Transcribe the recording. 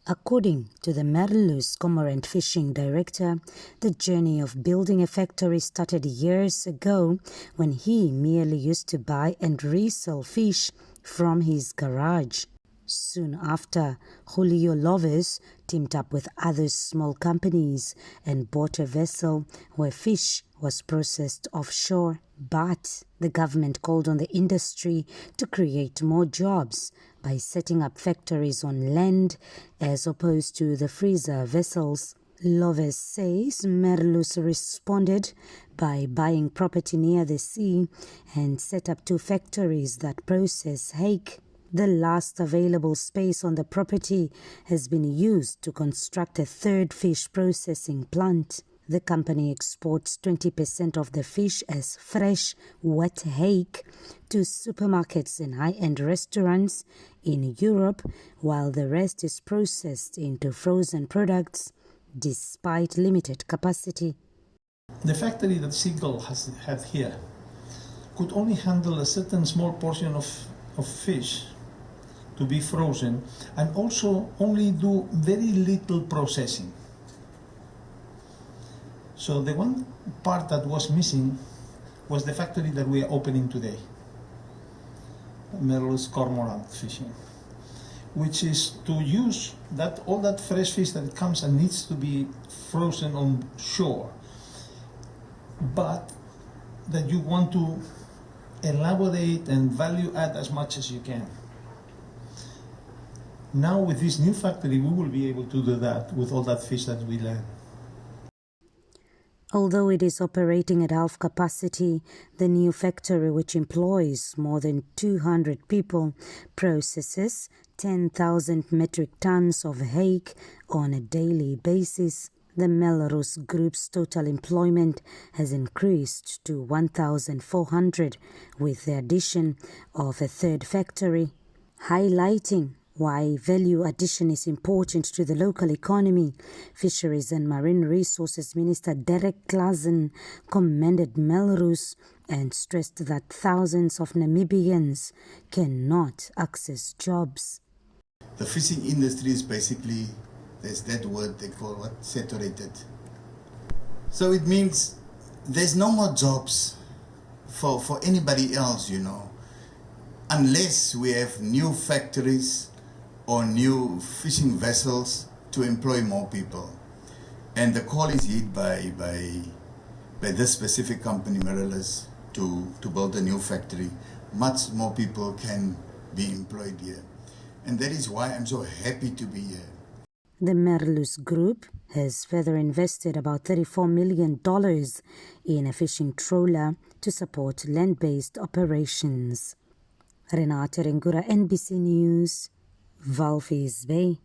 According to the Merlu's Cormorant Fishing Director, the journey of building a factory started years ago when he merely used to buy and resell fish from his garage. Soon after, Julio Walvis teamed up with other small companies and bought a vessel where fish was processed offshore. But the government called on the industry to create more jobs by setting up factories on land as opposed to the freezer vessels. Walvis says Merlu's responded by buying property near the sea and set up 2 factories that process hake. The last available space on the property has been used to construct a 3rd fish processing plant. The company exports 20% of the fish as fresh, wet hake to supermarkets and high-end restaurants in Europe, while the rest is processed into frozen products, despite limited capacity. The factory that Seagull had here could only handle a certain small portion of fish to be frozen and also only do very little processing. So the one part that was missing was the factory that we are opening today, Merlu's Cormorant Fishing, which is to use all that fresh fish that comes and needs to be frozen on shore, but that you want to elaborate and value add as much as you can. Now with this new factory, we will be able to do that with all that fish that we land. Although it is operating at half capacity, the new factory, which employs more than 200 people, processes 10,000 metric tons of hake on a daily basis. The Melrose Group's total employment has increased to 1,400 with the addition of a 3rd factory, highlighting why value addition is important to the local economy. Fisheries and Marine Resources Minister Klazen commended Melrose and stressed that thousands of Namibians cannot access jobs. The fishing industry is basically, there's that word they call what, saturated. So it means there's no more jobs for anybody else, unless we have new factories or new fishing vessels to employ more people. And the call is hit by this specific company, Merlu's, to build a new factory. Much more people can be employed here. And that is why I'm so happy to be here. The Merlu's Group has further invested about $34 million in a fishing trawler to support land-based operations. Renata Rengura, NBC News, Walvis Bay.